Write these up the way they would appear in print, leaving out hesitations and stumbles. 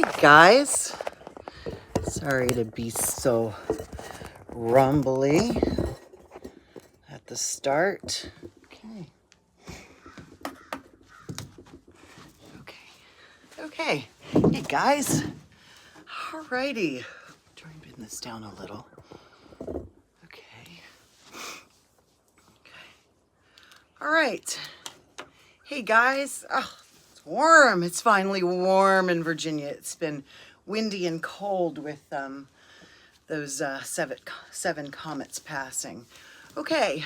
Hey guys, sorry to be so rumbly at the start. Okay. Hey guys, alrighty. Try and bend this down a little. Okay. All right. Hey guys, it's warm. It's finally warm in Virginia. It's been windy and cold with those seven comets passing. Okay,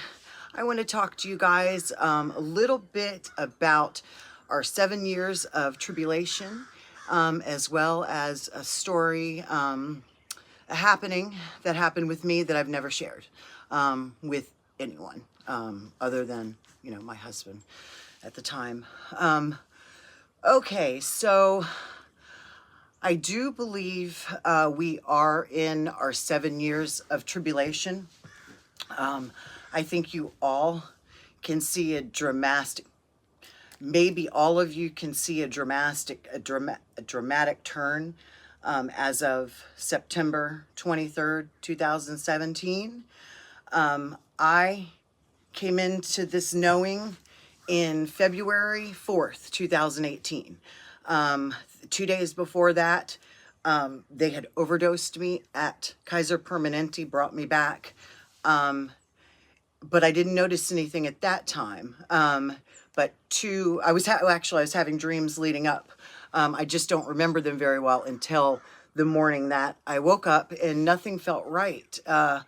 I want to talk to you guys a little bit about our 7 years of tribulation, as well as a story, a happening that happened with me that I've never shared with anyone other than, my husband at the time. Okay, so I do believe we are in our 7 years of tribulation. I think you all can see a dramatic, maybe all of you can see a dramatic turn as of September 23rd, 2017. I came into this knowing in February 4th, 2018. 2 days before that, they had overdosed me at Kaiser Permanente, brought me back. But I didn't notice anything at that time. But I was having dreams leading up. I just don't remember them very well until the morning that I woke up and nothing felt right. I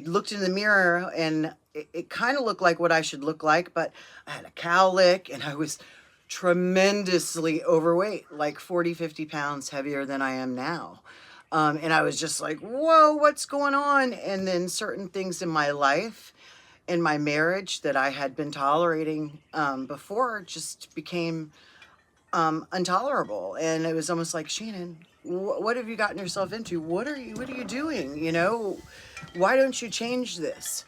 looked in the mirror and it kind of looked like what I should look like, but I had a cowlick and I was tremendously overweight, like 40, 50 pounds heavier than I am now. And I was just like, whoa, what's going on? And then certain things in my life, in my marriage that I had been tolerating before just became intolerable. And it was almost like, Shannon, what have you gotten yourself into? What are you doing? Why don't you change this?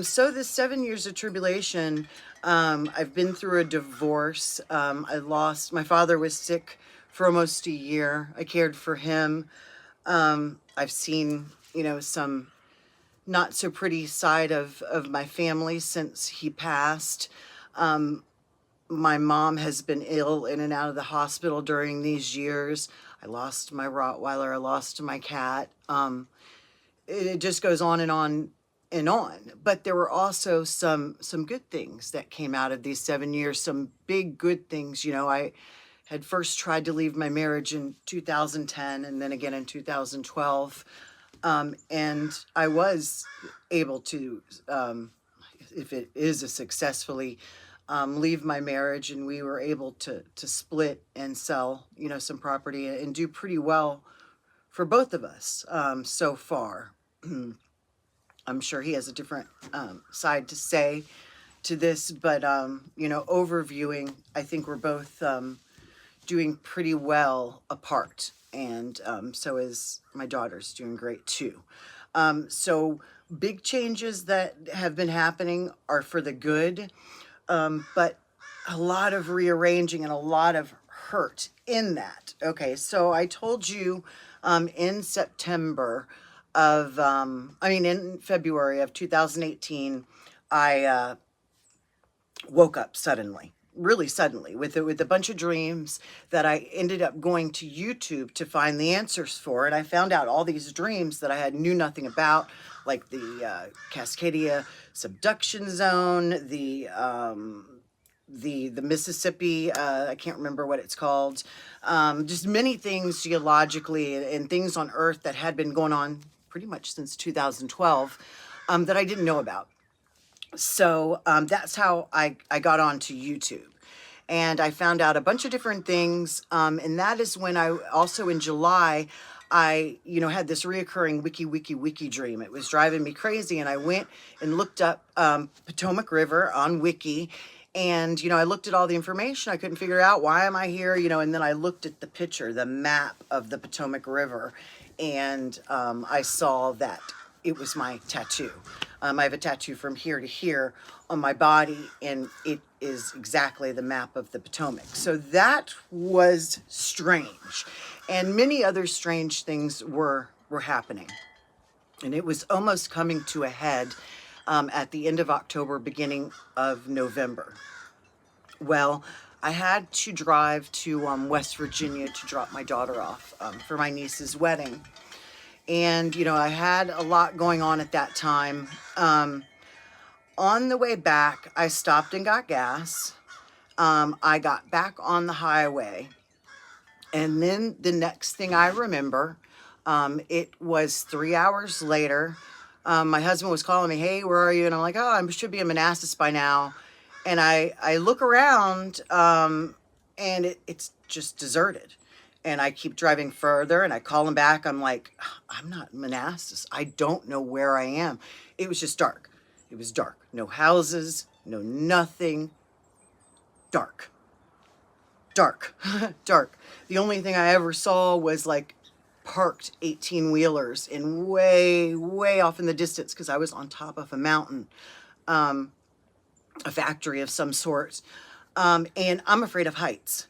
So this 7 years of tribulation, I've been through a divorce. My father was sick for almost a year. I cared for him. I've seen, some not so pretty side of my family since he passed. My mom has been ill in and out of the hospital during these years. I lost my Rottweiler. I lost my cat. It just goes on and on and on. But there were also some good things that came out of these 7 years, some big good things. I had first tried to leave my marriage in 2010 and then again in 2012. And I was able to, if it is a successfully, leave my marriage, and we were able to split and sell, some property and do pretty well for both of us so far. I'm sure he has a different side to say to this, but, overviewing, I think we're both doing pretty well apart. And so is my daughter's doing great too. So big changes that have been happening are for the good, but a lot of rearranging and a lot of hurt in that. Okay, so I told you in in February of 2018, I woke up suddenly. Really suddenly, with a bunch of dreams that I ended up going to YouTube to find the answers for. And I found out all these dreams that I knew nothing about, like the Cascadia subduction zone, the Mississippi, I can't remember what it's called, just many things geologically and things on Earth that had been going on pretty much since 2012 that I didn't know about. So that's how I got onto YouTube. And I found out a bunch of different things. And that is when I also in July, I, had this reoccurring wiki dream. It was driving me crazy. And I went and looked up Potomac River on Wiki. And, I looked at all the information. I couldn't figure out why am I here, and then I looked at the picture, the map of the Potomac River. And I saw that it was my tattoo. I have a tattoo from here to here on my body, and it is exactly the map of the Potomac. So that was strange. And many other strange things were happening. And it was almost coming to a head at the end of October, beginning of November. Well, I had to drive to West Virginia to drop my daughter off for my niece's wedding. And, you know, I had a lot going on at that time. On the way back, I stopped and got gas. I got back on the highway. And then the next thing I remember, it was 3 hours later. My husband was calling me, hey, where are you? And I'm like, oh, I should be in Manassas by now. And I look around and it's just deserted. And I keep driving further and I call him back. I'm like, I'm not in Manassas. I don't know where I am. It was just dark. It was dark. No houses, no nothing. Dark. Dark. Dark. The only thing I ever saw was like parked 18-wheelers and way, way off in the distance because I was on top of a mountain, a factory of some sort. And I'm afraid of heights.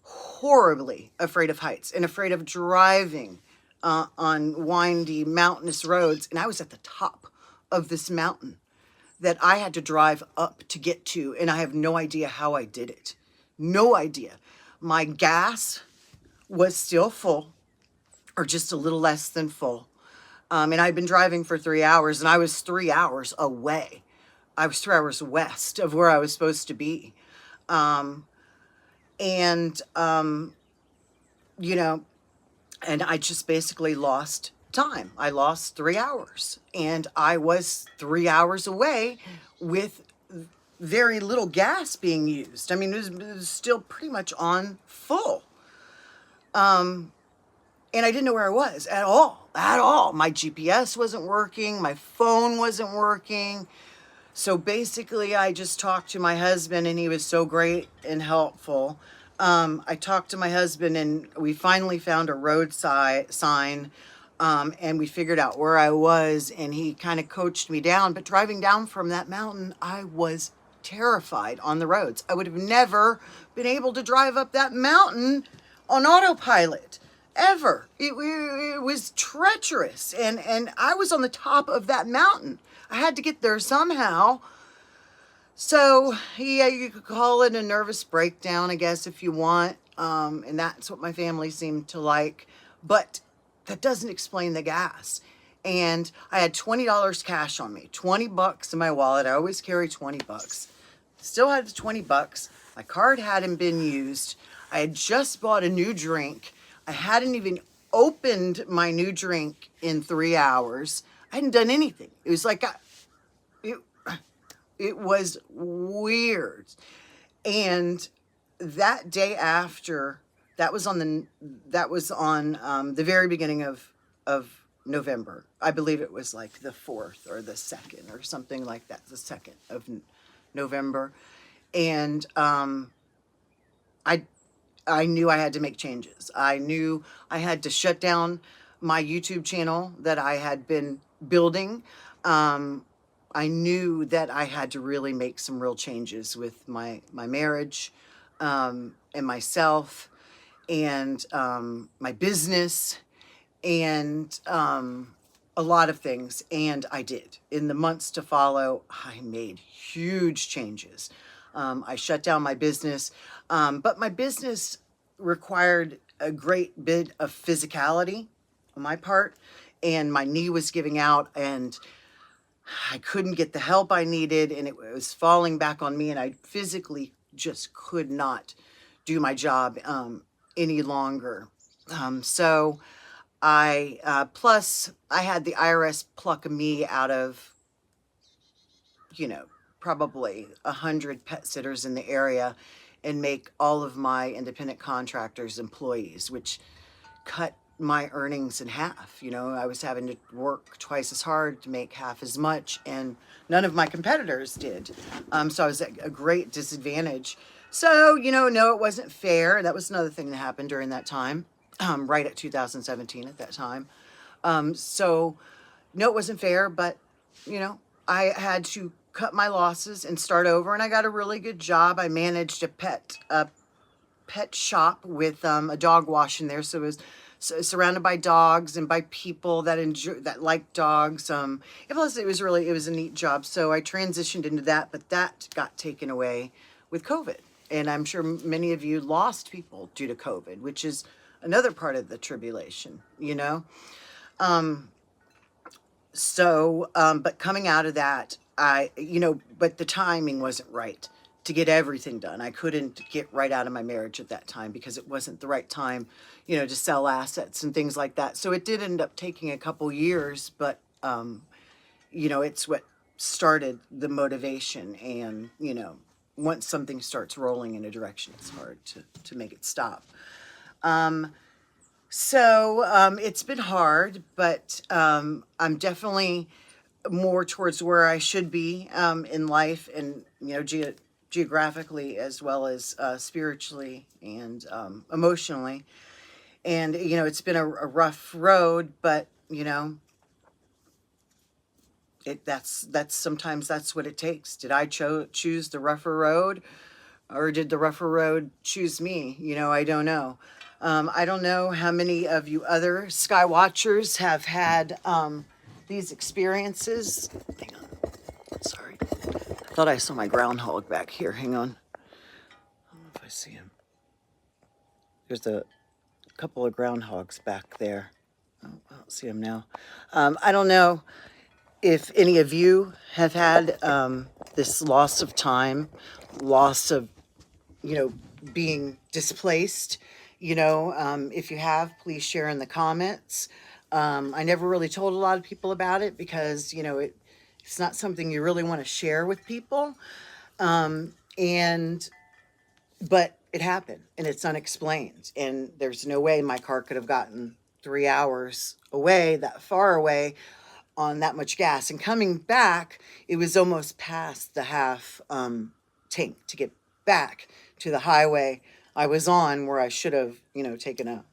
Horribly afraid of heights and afraid of driving on windy mountainous roads. And I was at the top of this mountain that I had to drive up to get to, and I have no idea how I did it. No idea. My gas was still full, or just a little less than full. And I'd been driving for 3 hours, and I was 3 hours away. I was 3 hours west of where I was supposed to be. You know, and I just basically lost time. I lost 3 hours, and I was 3 hours away with very little gas being used. I mean, it was still pretty much on full. And I didn't know where I was at all, at all. My GPS wasn't working. My phone wasn't working. So basically, I just talked to my husband, and he was so great and helpful. I talked to my husband, and we finally found a roadside sign, and we figured out where I was, and he kind of coached me down. But driving down from that mountain, I was terrified on the roads. I would have never been able to drive up that mountain on autopilot, ever. It was treacherous, and I was on the top of that mountain. I had to get there somehow. So, yeah, you could call it a nervous breakdown, I guess, if you want. And that's what my family seemed to like. But that doesn't explain the gas. And I had $20 cash on me, 20 bucks in my wallet. I always carry 20 bucks. Still had the 20 bucks. My card hadn't been used. I had just bought a new drink. I hadn't even opened my new drink in 3 hours. I hadn't done anything. It was like it was weird. And that day after, that was on the very beginning of November. I believe it was like the 4th or the 2nd or something like that, the 2nd of November. And I knew I had to make changes. I knew I had to shut down my YouTube channel that I had been building. I knew that I had to really make some real changes with my marriage, and myself, and my business, and a lot of things. And I did. In the months to follow, I made huge changes. I shut down my business, but my business required a great bit of physicality on my part, and my knee was giving out, and I couldn't get the help I needed, and it was falling back on me, and I physically just could not do my job any longer. So plus I had the IRS pluck me out of, you know, probably 100 pet sitters in the area and make all of my independent contractors employees, which cut my earnings in half. You know, I was having to work twice as hard to make half as much, and none of my competitors did. So I was at a great disadvantage. So, you know, no, it wasn't fair. That was another thing that happened during that time, right at 2017 at that time. So, no, it wasn't fair, but, you know, I had to cut my losses and start over, and I got a really good job. I managed a pet shop with a dog wash in there, so it was surrounded by dogs and by people that like dogs. And plus it was a neat job. So I transitioned into that, but that got taken away with COVID, and I'm sure many of you lost people due to COVID, which is another part of the tribulation, you know. But coming out of that, but the timing wasn't right to get everything done. I couldn't get right out of my marriage at that time because it wasn't the right time, to sell assets and things like that. So it did end up taking a couple years, but, it's what started the motivation. And, once something starts rolling in a direction, it's hard to make it stop. It's been hard, but I'm definitely more towards where I should be in life, and geographically as well as spiritually and emotionally. And it's been a rough road, but that's sometimes that's what it takes. Did I choose the rougher road, or did the rougher road choose me? I don't know. I don't know how many of you other sky watchers have had these experiences. Hang on. Sorry. I thought I saw my groundhog back here. Hang on. I don't know if I see him. There's a couple of groundhogs back there. Oh, I don't see him now. I don't know if any of you have had this loss of time, loss of, being displaced. If you have, please share in the comments. I never really told a lot of people about it because, it's not something you really want to share with people. But it happened, and it's unexplained. And there's no way my car could have gotten 3 hours away, that far away, on that much gas. And coming back, it was almost past the half tank to get back to the highway I was on, where I should have, taken a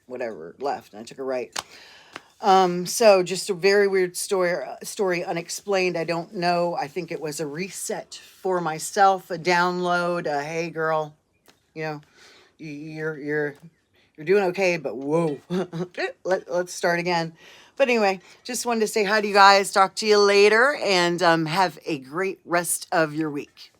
whatever left, and I took a right. So just a very weird story, unexplained. I don't know. I think it was a reset for myself, a download, hey girl, you're doing okay, but whoa, let's start again. But anyway, just wanted to say hi to you guys, talk to you later, and have a great rest of your week.